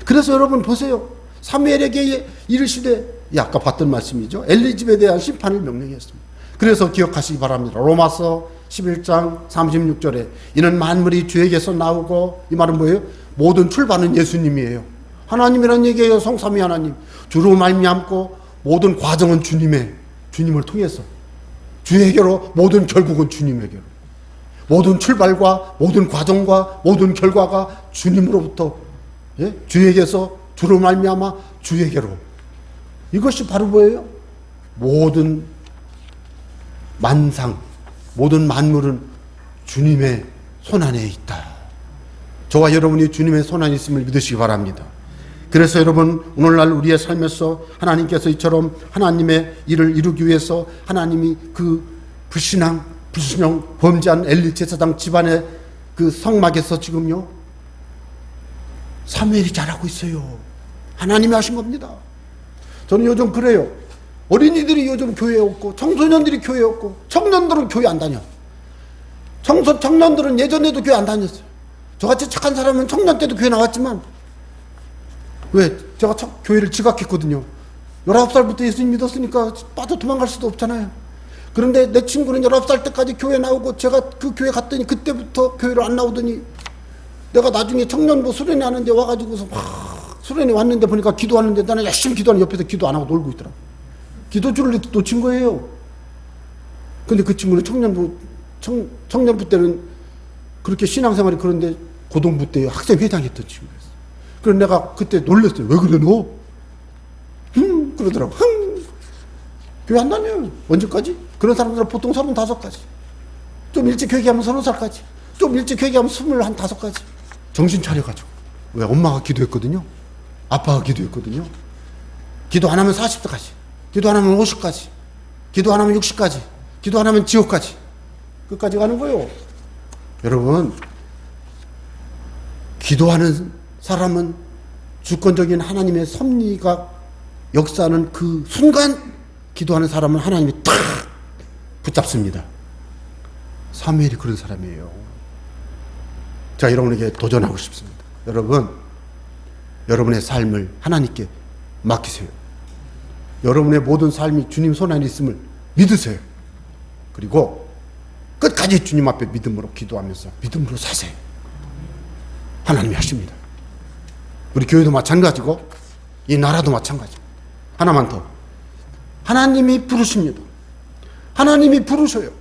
그래서 여러분 보세요. 사무엘에게 이르시되, 아까 봤던 말씀이죠. 엘리 집에 대한 심판을 명령했습니다. 그래서 기억하시기 바랍니다. 로마서 11장 36절에 이는 만물이 주에게서 나오고, 이 말은 뭐예요? 모든 출발은 예수님이에요. 하나님이란 얘기예요. 성삼위 하나님. 주로 말미암고 모든 과정은 주님을 통해서 주에게로 모든 결국은 주님에게로, 모든 출발과 모든 과정과 모든 결과가 주님으로부터, 예? 주에게서 주로 말미암아 주에게로. 이것이 바로 뭐예요? 모든 만상, 모든 만물은 주님의 손안에 있다. 저와 여러분이 주님의 손안에 있음을 믿으시기 바랍니다. 그래서 여러분 오늘날 우리의 삶에서 하나님께서 이처럼 하나님의 일을 이루기 위해서 하나님이 그 불신앙 범죄한 엘리 제사장 집안의 그 성막에서 지금요 사무엘이 잘하고 있어요. 하나님이 하신 겁니다. 저는 요즘 그래요. 어린이들이 요즘 교회에 없고 청소년들이 교회에 없고 청년들은 교회 안 다녀. 청년들은 예전에도 교회 안 다녔어요. 저같이 착한 사람은 청년 때도 교회 나왔지만, 왜? 제가 교회를 지각했거든요. 19살부터 예수님 믿었으니까 빠져 도망갈 수도 없잖아요. 그런데 내 친구는 19살 때까지 교회 나오고 제가 그 교회 갔더니 그때부터 교회를 안 나오더니 내가 나중에 청년부 수련회 하는데 와가지고서 막 수련회 왔는데 보니까 기도하는데 나는 열심히 기도하는 옆에서 기도 안 하고 놀고 있더라고. 기도줄을 놓친 거예요. 근데 그 친구는 청년부 때는 그렇게 신앙생활이 그런데 고등부 때 학생회장 했던 친구였어. 그래서 내가 그때 놀랐어요. 왜 그래 너? 그러더라고. 교회 안 다녀. 언제까지? 그런 사람들은 보통 35까지. 좀 일찍 회개하면 30살까지. 좀 일찍 회개하면 25까지. 정신 차려가지고. 왜? 엄마가 기도했거든요. 아빠가 기도했거든요. 기도 안 하면 40대까지. 기도 안 하면 50까지. 기도 안 하면 60까지. 기도 안 하면 지옥까지. 끝까지 가는 거예요. 여러분, 기도하는 사람은 주권적인 하나님의 섭리가 역사하는 그 순간 기도하는 사람은 하나님이 탁 붙잡습니다. 사무엘이 그런 사람이에요. 제가 여러분에게 도전하고 싶습니다. 여러분, 여러분의 삶을 하나님께 맡기세요. 여러분의 모든 삶이 주님 손안에 있음을 믿으세요. 그리고 끝까지 주님 앞에 믿음으로 기도하면서 믿음으로 사세요. 하나님이 하십니다. 우리 교회도 마찬가지고 이 나라도 마찬가지고. 하나만 더. 하나님이 부르십니다. 하나님이 부르셔요.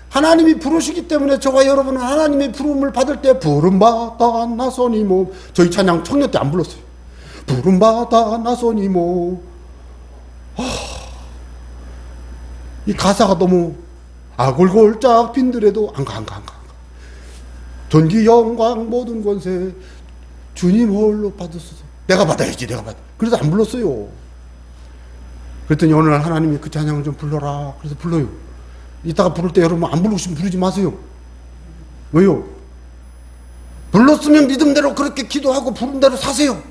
하나님이 부르시기 때문에 저와 여러분은 하나님의 부름을 받을 때 부름받아 나서니 뭐, 저희 찬양 청년 때 안 불렀어요. 부름받아 나서니 뭐. 이 가사가 너무 아골골짝 빈들에도 안 가. 전기 영광 모든 권세 주님 홀로 받으소서. 내가 받아야지. 그래서 안 불렀어요. 그랬더니 어느 날 하나님이 그 찬양을 좀 불러라. 그래서 불러요. 이따가 부를 때 여러분 안 부르고 싶으면 부르지 마세요. 왜요? 불렀으면 믿음대로 그렇게 기도하고 부른 대로 사세요.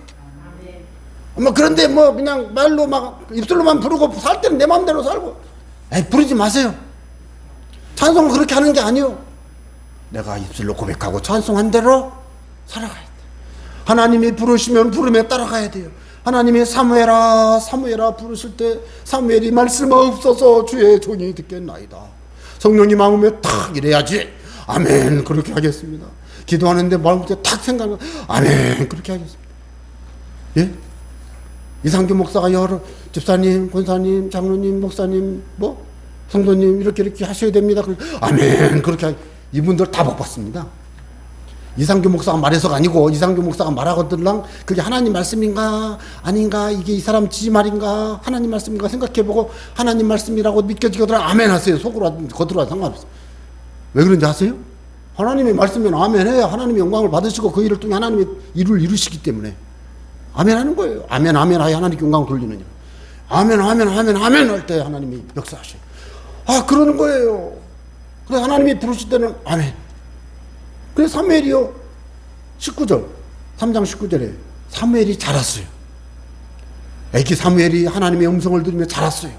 뭐 그런데 뭐 그냥 말로 막 입술로만 부르고 살 때는 내 마음대로 살고, 부르지 마세요. 찬송은 그렇게 하는 게 아니에요. 내가 입술로 고백하고 찬송한 대로 살아가야 돼. 하나님이 부르시면 부름에 따라가야 돼요. 하나님이 사무엘아 부르실 때 사무엘이 말씀하옵소서 주의 종이 듣겠나이다. 성령님 마음에 탁 이래야지 아멘 그렇게 하겠습니다. 기도하는데 마음에 탁 생각하면 아멘 그렇게 하겠습니다. 예? 이상규 목사가 여러 집사님, 권사님, 장로님, 목사님, 뭐 성도님 이렇게 하셔야 됩니다. 아멘 그렇게 이분들 다 복 받습니다. 이상규 목사가 말해서가 아니고 이상규 목사가 말하거들랑 그게 하나님 말씀인가 아닌가, 이게 이 사람 지 말인가 하나님 말씀인가 생각해보고 하나님 말씀이라고 믿겨지거든 아멘 하세요. 속으로 겉으로 상관없어요. 왜 그런지 아세요? 하나님의 말씀이면 아멘 해야 하나님의 영광을 받으시고 그 일을 통해 하나님의 일을 이루시기 때문에 아멘 하는 거예요. 아멘 하여 하나님께 영광을 돌리느냐. 아멘 할 때 하나님이 역사하셔요. 그러는 거예요. 그래서 하나님이 부르실 때는 아멘. 그래서 사무엘이요 19절 3장 19절에 사무엘이 자랐어요. 애기 사무엘이 하나님의 음성을 들으며 자랐어요.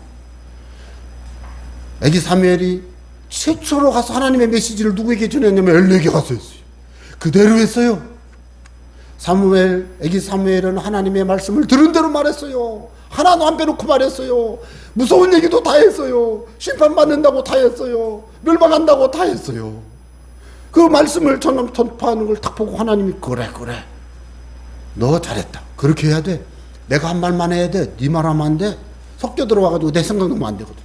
애기 사무엘이 최초로 가서 하나님의 메시지를 누구에게 전했냐면 엘리에게 가서 했어요. 그대로 했어요. 애기 사무엘은 하나님의 말씀을 들은 대로 말했어요. 하나도 안 빼놓고 말했어요. 무서운 얘기도 다 했어요. 심판받는다고 다 했어요. 멸망한다고 다 했어요. 그 말씀을 전파하는 걸 딱 보고 하나님이 그래 너 잘했다 그렇게 해야 돼. 내가 한 말만 해야 돼. 네 말하면 안 돼. 섞여 들어와가지고 내 생각나면 안 되거든.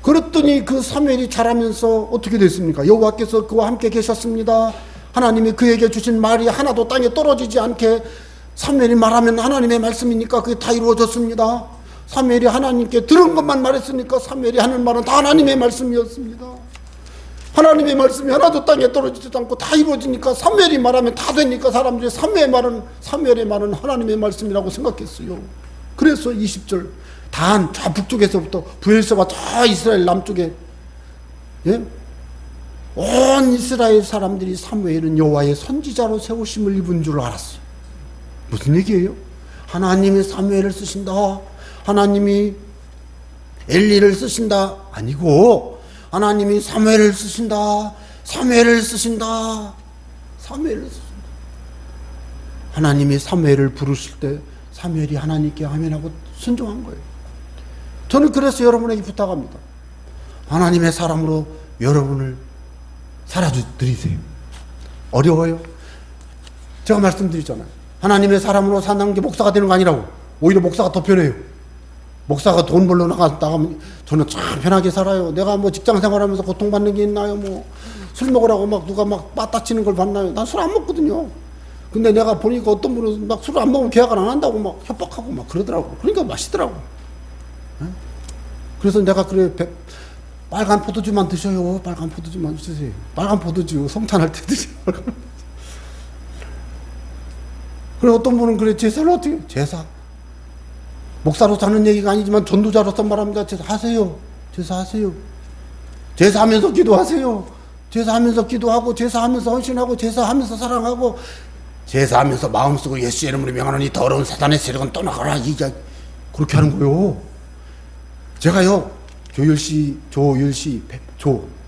그랬더니 그 사무엘이 자라면서 어떻게 됐습니까? 여호와께서 그와 함께 계셨습니다. 하나님이 그에게 주신 말이 하나도 땅에 떨어지지 않게 사무엘이 말하면 하나님의 말씀이니까 그게 다 이루어졌습니다. 사무엘이 하나님께 들은 것만 말했으니까 사무엘이 하는 말은 다 하나님의 말씀이었습니다. 하나님의 말씀이 하나도 땅에 떨어지지도 않고 다 이루어지니까 사무엘이 말하면 다 되니까 사람들이 사무엘의 말은 하나님의 말씀이라고 생각했어요. 그래서 20절 단 저 북쪽에서부터 브엘세바 저 이스라엘 남쪽에 온 이스라엘 사람들이 사무엘은 여호와의 선지자로 세우심을 입은 줄 알았어요. 무슨 얘기예요? 하나님이 사무엘을 쓰신다, 하나님이 엘리를 쓰신다 아니고 하나님이 사무엘을 쓰신다. 하나님이 사무엘을 부르실 때 사무엘이 하나님께 아멘하고 순종한 거예요. 저는 그래서 여러분에게 부탁합니다. 하나님의 사람으로 여러분을 살아드리세요. 어려워요? 제가 말씀드리잖아요. 하나님의 사람으로 사는 게 목사가 되는 거 아니라고. 오히려 목사가 더 편해요. 목사가 돈 벌러 나가면 저는 참 편하게 살아요. 내가 뭐 직장 생활하면서 고통받는 게 있나요? 뭐 술 먹으라고 막 누가 막 빠따치는 걸 봤나요? 난 술 안 먹거든요. 근데 내가 보니까 어떤 분은 막 술을 안 먹으면 계약을 안 한다고 막 협박하고 막 그러더라고. 그러니까 맛있더라고. 그래서 내가 그래 빨간 포도주만 드셔요. 빨간 포도주만 드세요. 빨간 포도주 성찬할 때 드세요. 그래 어떤 분은 그래 제사를 어떻게 제사 목사로 사는 얘기가 아니지만 전도자로서 말합니다. 제사하세요. 제사하면서 기도하세요. 제사하면서 기도하고 제사하면서 헌신하고 제사하면서 사랑하고 제사하면서 마음 쓰고 예수의 이름으로 명하노니 더러운 사단의 세력은 떠나가라. 이게 그렇게 하는 거요. 제가요 조율시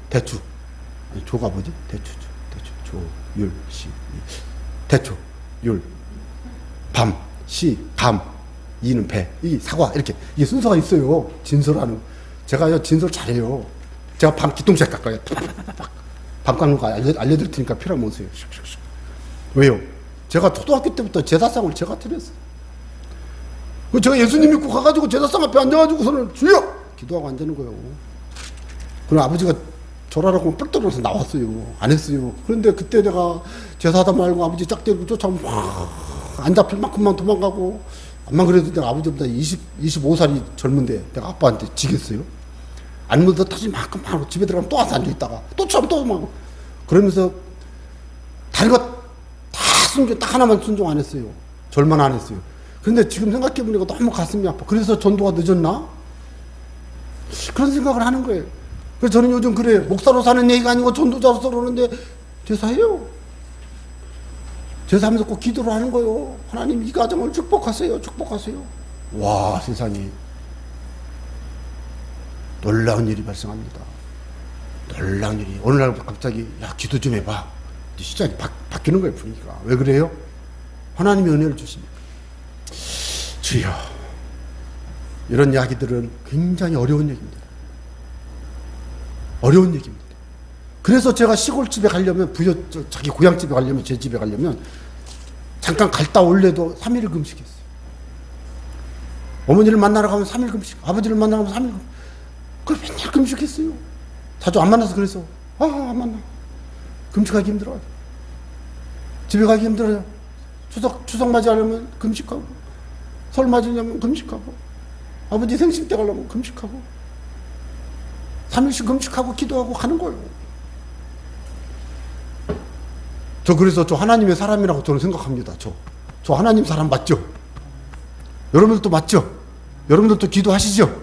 대추 아니 조가 뭐지? 대추 조율시 대추 율 밤 시 감 이는 배, 이 사과 이렇게 이게 순서가 있어요. 진설하는 제가요 진설 잘해요. 제가 밤 기똥차게 깎아요. 밤 깎는 거 알려드릴 테니까 필요하면 오세요. 왜요? 제가 초등학교 때부터 제사상을 제가 드렸어요. 제가 예수님 믿고 가가지고 제사상 앞에 앉아가지고서는 주여! 기도하고 앉는 거예요. 그럼 아버지가 절하라고 뿔 떨어서 나왔어요. 안 했어요. 그런데 그때 내가 제사하다 말고 아버지 짝대고 쫓아오면 안 잡힐 만큼만 도망가고, 암만 그래도 내가 아버지보다 25살이 젊은데 내가 아빠한테 지겠어요? 안 묻어 터질 만큼 하고 집에 들어가면 또 와서 앉아있다가 또 처음 또 도망가고 그러면서 다른 거 다 순종, 딱 하나만 순종 안 했어요. 절만 안 했어요. 근데 지금 생각해보니까 너무 가슴이 아파. 그래서 전도가 늦었나? 그런 생각을 하는 거예요. 그래서 저는 요즘 그래요. 목사로 사는 얘기가 아니고 전도자로서 그러는데 제사해요. 제사하면서 꼭 기도를 하는 거예요. 하나님 이 가정을 축복하세요. 축복하세요. 와, 세상에 놀라운 일이 발생합니다. 놀라운 일이. 어느 날 갑자기 야 기도 좀 해봐. 시작이 바뀌는 거예요. 분위기가. 왜 그래요? 하나님이 은혜를 주십니다. 주여. 이런 이야기들은 굉장히 어려운 얘기입니다. 어려운 얘기입니다. 그래서 제가 시골집에 가려면 자기 고향집에 가려면 제 집에 가려면 잠깐 갔다 올래도 3일을 금식했어요. 어머니를 만나러 가면 3일 금식, 아버지를 만나러 가면 3일 금식. 그걸 맨날 금식했어요. 자주 안 만나서 그래서 안 만나. 금식하기 힘들어요. 집에 가기 힘들어요. 추석 맞이하려면 금식하고, 설 맞으려면 금식하고, 아버지 생신 때 가려면 금식하고, 3일씩 금식하고 기도하고 하는 거예요. 그래서 저 하나님의 사람이라고 저는 생각합니다. 저 하나님 사람 맞죠? 여러분들도 맞죠? 여러분들도 기도하시죠?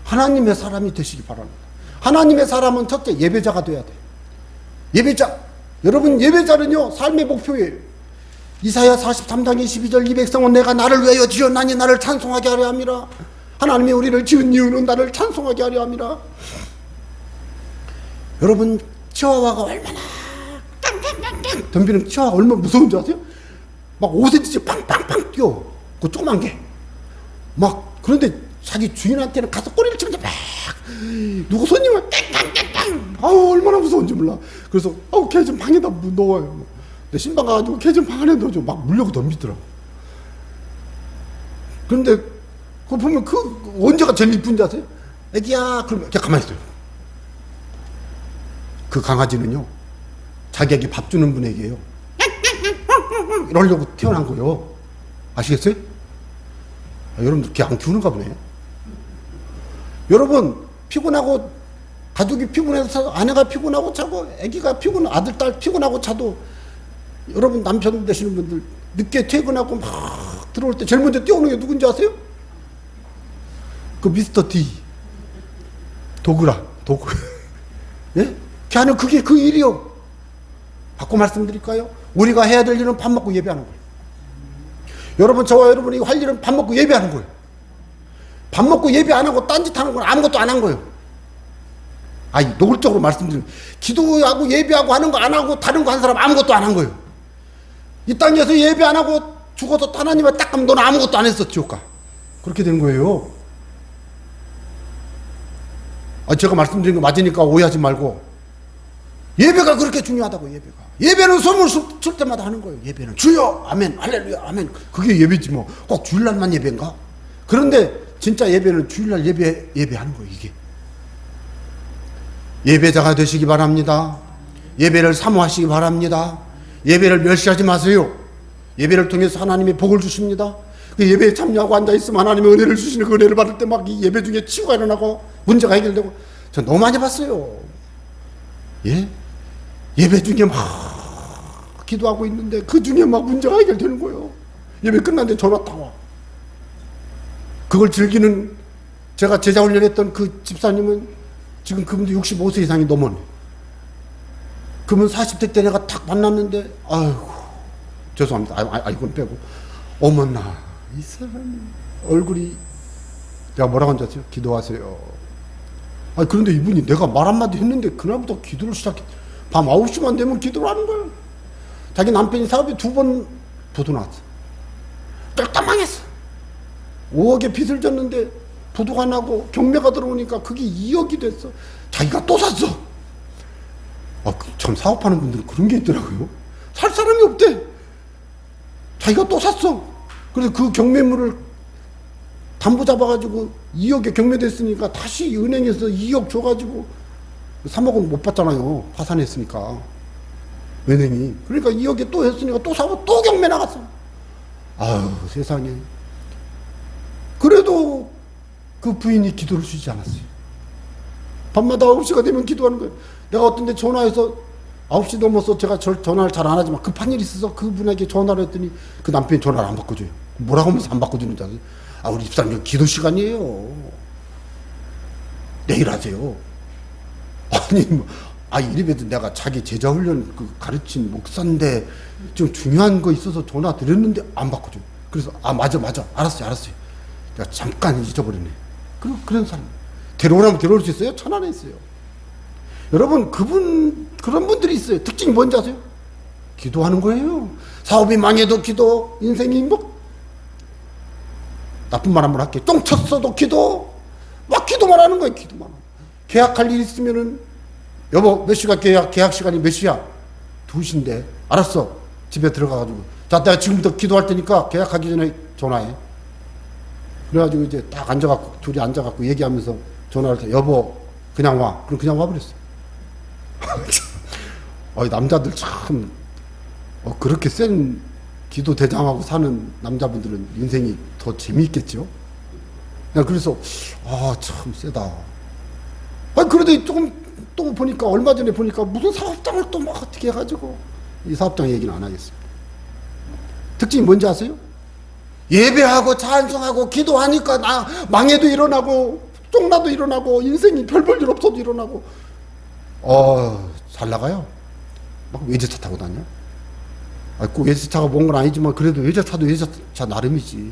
하나님의 사람이 되시기 바랍니다. 하나님의 사람은 첫째 예배자가 돼야 돼요. 예배자. 여러분 예배자는요 삶의 목표예요. 이사야 43장 22절 이 백성은 내가 나를 위하여 지었나니 나를 찬송하게 하려 함이라. 하나님이 우리를 지은 이유는 나를 찬송하게 하려 함이라. 여러분 치와와가 얼마나 덤비는 치와가 얼마나 무서운지 아세요? 막 5cm씩 빵빵빵 뛰어. 그 조그만 게. 막 그런데 자기 주인한테는 가서 꼬리를 치면서 막 누구 손님은 땡땡땡땡. 아우 얼마나 무서운지 몰라. 그래서 걔 좀 방에다 넣어요. 내 신방 가가지고 걔 좀 방 안에 넣어줘. 막 물려고 덤비더라고. 그런데 그거 보면 그 언제가 제일 이쁜지 아세요? 애기야 그러면 걔 가만히 있어요. 그 강아지는요 자기에게 밥 주는 분에게요 이러려고 태어난 거예요. 아시겠어요? 여러분들 걔 안 키우는가 보네. 여러분 피곤하고 가족이 피곤해서 아내가 피곤하고 자고 아기가 아들 딸 피곤하고 자도 여러분 남편 되시는 분들 늦게 퇴근하고 막 들어올 때 제일 먼저 뛰어오는 게 누군지 아세요? 그 미스터 D 도구 예? 걔는 그게 그 일이요. 바꿔 말씀드릴까요? 우리가 해야 될 일은 밥 먹고 예배하는 거예요. 여러분 저와 여러분이 할 일은 밥 먹고 예배하는 거예요. 밥 먹고 예배 안 하고 딴짓 하는 건 아무것도 안 한 거예요. 노골적으로 말씀드리면 기도하고 예배하고 하는 거 안 하고 다른 거 한 사람 아무것도 안 한 거예요. 이 땅에서 예배 안 하고 죽어서 하나님을 딱 가면 너는 아무것도 안 했어 지옥 가. 그렇게 되는 거예요. 제가 말씀드린 거 맞으니까 오해하지 말고 예배가 그렇게 중요하다고. 예배는 소문 칠 때마다 하는 거예요. 예배는 주여 아멘 할렐루야 아멘. 그게 예배지 뭐. 꼭 주일날만 예배인가? 그런데 진짜 예배는 주일날 예배하는 거예요. 이게 예배자가 되시기 바랍니다. 예배를 사모하시기 바랍니다. 예배를 멸시하지 마세요. 예배를 통해서 하나님의 복을 주십니다. 그 예배에 참여하고 앉아있으면 하나님의 은혜를 주시는 그 은혜를 받을 때 막 이 예배 중에 치유가 일어나고 문제가 해결되고 저 너무 많이 봤어요. 예? 예배 중에 막 기도하고 있는데 그 중에 막 문제가 해결되는 거예요. 예배 끝났는데 전화 딱 와. 그걸 즐기는 제가 제자 훈련했던 그 집사님은 지금 그분도 65세 이상이 넘었네. 그러면 40대 때 내가 딱 만났는데 아이고 죄송합니다. 이건 빼고 어머나 이 사람 얼굴이 내가 뭐라고 앉았어요? 기도하세요. 그런데 이분이 내가 말 한마디 했는데 그날부터 기도를 시작해. 밤 9시만 되면 기도를 하는 거예요. 자기 남편이 사업에 2번 부도 났어. 쫄딱 망했어. 5억의 빚을 졌는데 부도가 나고 경매가 들어오니까 그게 2억이 됐어. 자기가 또 샀어. 참 사업하는 분들은 그런 게 있더라고요. 살 사람이 없대. 자기가 또 샀어. 그래서 그 경매물을 담보 잡아가지고 2억에 경매됐으니까 다시 은행에서 2억 줘가지고 3억은 못 받잖아요. 파산했으니까. 은행이. 그러니까 2억에 또 했으니까 또 사고 또 경매 나갔어. 아유, 세상에. 그래도 그 부인이 기도를 쉬지 않았어요. 밤마다 9시가 되면 기도하는 거예요. 내가 어떤 데 전화해서 9시 넘어서 제가 전화를 잘 안 하지만 급한 일이 있어서 그분에게 전화를 했더니 그 남편이 전화를 안 바꿔줘요. 뭐라고 하면서 안 바꿔주는지 아세요? 아, 우리 집사님 기도 시간이에요. 내일 하세요. 아니, 뭐, 이래봬도 내가 자기 제자 훈련 가르친 목사인데 좀 중요한 거 있어서 전화 드렸는데 안 바꿔줘요. 그래서, 맞아. 알았어요. 내가 잠깐 잊어버리네. 그런 사람. 데려오라면 데려올 수 있어요? 천안에 있어요. 여러분, 그런 분들이 있어요. 특징이 뭔지 아세요? 기도하는 거예요. 사업이 망해도 기도, 인생이 뭐, 나쁜 말 한번 할게요. 똥 쳤어도 기도, 막 기도만 하는 거예요. 기도만. 계약할 일 있으면은, 여보, 몇 시가 계약 시간이 몇 시야? 2시인데. 알았어. 집에 들어가가지고. 자, 내가 지금부터 기도할 테니까 계약하기 전에 전화해. 그래가지고 이제 딱 앉아갖고, 둘이 앉아갖고 얘기하면서 전화를 해. 여보, 그냥 와. 그럼 그냥 와버렸어. 남자들 참, 그렇게 센 기도 대장하고 사는 남자분들은 인생이 더 재미있겠죠? 그래서, 참 세다. 그래도 조금, 또 보니까, 얼마 전에 보니까 무슨 사업장을 또 막 어떻게 해가지고, 이 사업장 얘기는 안 하겠습니다. 특징이 뭔지 아세요? 예배하고 찬송하고 기도하니까 망해도 일어나고, 쫑나도 일어나고, 인생이 별 볼 일 없어도 일어나고, 잘 나가요. 막 외제차 타고 다녀. 꼭 외제차가 뭔 건 아니지만 그래도 외제차도 외제차 나름이지.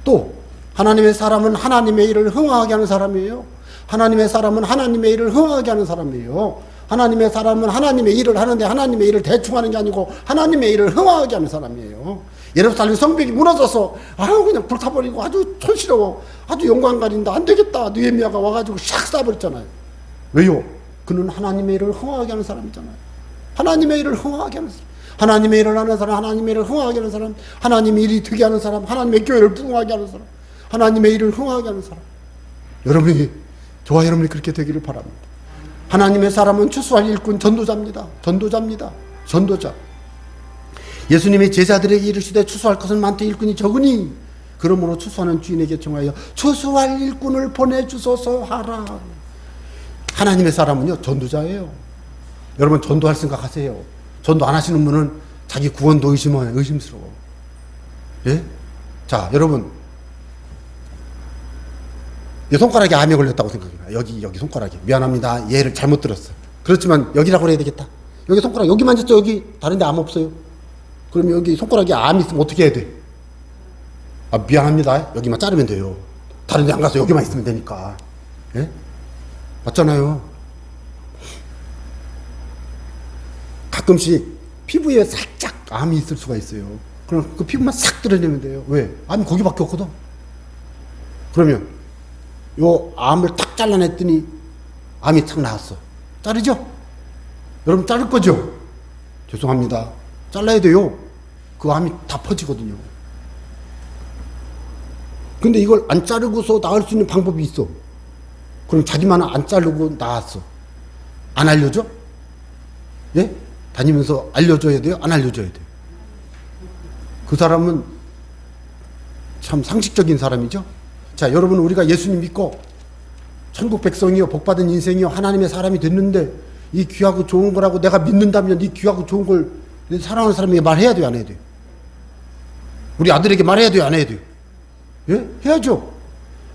또 하나님의 사람은 하나님의 일을 흥하게 하는 사람이에요. 하나님의 사람은 하나님의 일을 흥하게 하는 사람이에요. 하나님의 사람은 하나님의 일을 하는데 하나님의 일을 대충 하는 게 아니고 하나님의 일을 흥하게 하는 사람이에요. 예루살렘 성벽이 무너져서 그냥 불타버리고 아주 촌스러워, 아주 영광 가린다, 안 되겠다, 느헤미야가 와가지고 샥 쏴버렸잖아요. 왜요? 그는 하나님의 일을 흥하게 하는 사람이잖아요. 하나님의 일을 흥하게 하는 사람, 하나님의 일을 하는 사람, 하나님의 일을 흥하게 하는 사람, 하나님의 일이 되게 하는 사람, 하나님의 교회를 부흥하게 하는 사람, 하나님의 일을 흥하게 하는 사람. 저와 여러분이 그렇게 되기를 바랍니다. 하나님의 사람은 추수할 일꾼, 전도자입니다. 전도자. 예수님이 제자들에게 이르시되 추수할 것은 많되 일꾼이 적으니 그러므로 추수하는 주인에게 청하여 추수할 일꾼을 보내주소서 하라. 하나님의 사람은요, 전도자예요. 여러분, 전도할 생각하세요. 전도 안 하시는 분은 자기 구원도 의심스러워. 예? 자, 여러분, 이 손가락에 암에 걸렸다고 생각해요. 여기 손가락에. 미안합니다. 얘를 잘못 들었어. 그렇지만 여기라고 해야 되겠다. 여기 손가락, 여기 만졌죠? 여기. 다른 데 암 없어요. 그럼 여기 손가락에 암이 있으면 어떻게 해야 돼? 미안합니다. 여기만 자르면 돼요. 다른 데 안 가서 여기만 있으면 되니까. 예? 맞잖아요. 가끔씩 피부에 살짝 암이 있을 수가 있어요. 그럼 그 피부만 싹 드러내면 돼요. 왜? 암이 거기밖에 없거든. 그러면 요 암을 탁 잘라냈더니 암이 탁 나왔어. 자르죠? 여러분 자를 거죠? 죄송합니다. 잘라야 돼요. 그 암이 다 퍼지거든요. 근데 이걸 안 자르고서 나을 수 있는 방법이 있어. 그럼 자기만은 안 자르고 나왔어. 안 알려줘? 예? 다니면서 알려줘야 돼요? 안 알려줘야 돼요? 그 사람은 참 상식적인 사람이죠? 자, 여러분, 우리가 예수님 믿고 천국 백성이요, 복받은 인생이요, 하나님의 사람이 됐는데 이 귀하고 좋은 거라고 내가 믿는다면 이 귀하고 좋은 걸 사랑하는 사람에게 말해야 돼요, 안 해야 돼요? 우리 아들에게 말해야 돼요, 안 해야 돼요? 예? 해야죠.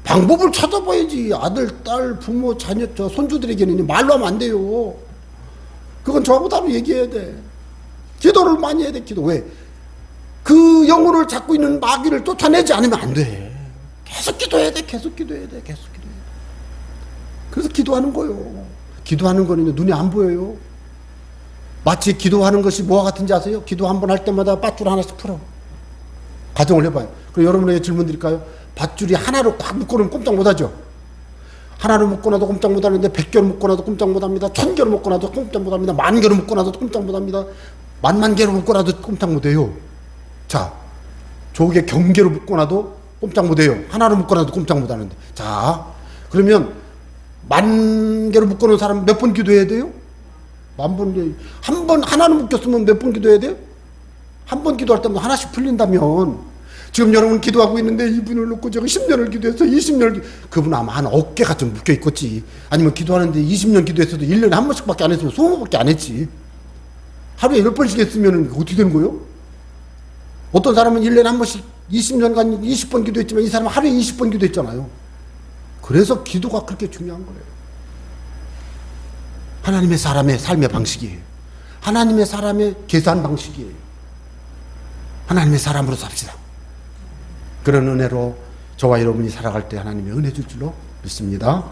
방법을 찾아봐야지. 아들, 딸, 부모, 자녀, 손주들에게는 말로 하면 안 돼요. 그건 저하고 따로 얘기해야 돼. 기도를 많이 해야 돼, 기도. 왜? 그 영혼을 잡고 있는 마귀를 쫓아내지 않으면 안 돼. 계속 기도해야 돼, 계속 기도해야 돼. 그래서 기도하는 거예요. 기도하는 거는 눈에 안 보여요. 마치 기도하는 것이 뭐와 같은지 아세요? 기도 한 번 할 때마다 밧줄 하나씩 풀어. 가정을 해봐요. 그럼 여러분에게 질문 드릴까요? 밧줄이 하나로 꽉 묶어놓으면 꼼짝 못하죠? 하나를 묶어놔도 꼼짝 못하는데 100개를 묶어놔도 꼼짝 못합니다. 1000개를 묶어놔도 꼼짝 못합니다. 10,000개를 묶어놔도 꼼짝 못합니다. 10,000,000개를 묶어놔도 꼼짝 못해요. 자, 조개 경계로 묶어놔도 꼼짝 못해요. 하나로 묶어놔도 꼼짝 못하는데. 자, 그러면 10,000개로 묶어놓은 사람 몇 번 기도해야 돼요? 10,000번. 한 번 하나로 묶였으면 몇 번 기도해야 돼요? 한 번 기도할 때마다 하나씩 풀린다면, 지금 여러분 기도하고 있는데 이분을 놓고 제가 10년을 기도해서 20년을 그분 아마 한 어깨가 좀 묶여 있겠지. 아니면 기도하는데 20년 기도했어도 1년에 한 번씩밖에 안 했으면 20번밖에 안 했지. 하루에 10번씩 했으면 어떻게 되는 거예요? 어떤 사람은 1년에 한 번씩 20년간 20번 기도했지만 이 사람은 하루에 20번 기도했잖아요. 그래서 기도가 그렇게 중요한 거예요. 하나님의 사람의 삶의 방식이에요. 하나님의 사람의 계산 방식이에요. 하나님의 사람으로 삽시다. 그런 은혜로 저와 여러분이 살아갈 때 하나님의 은혜 줄 줄로 믿습니다.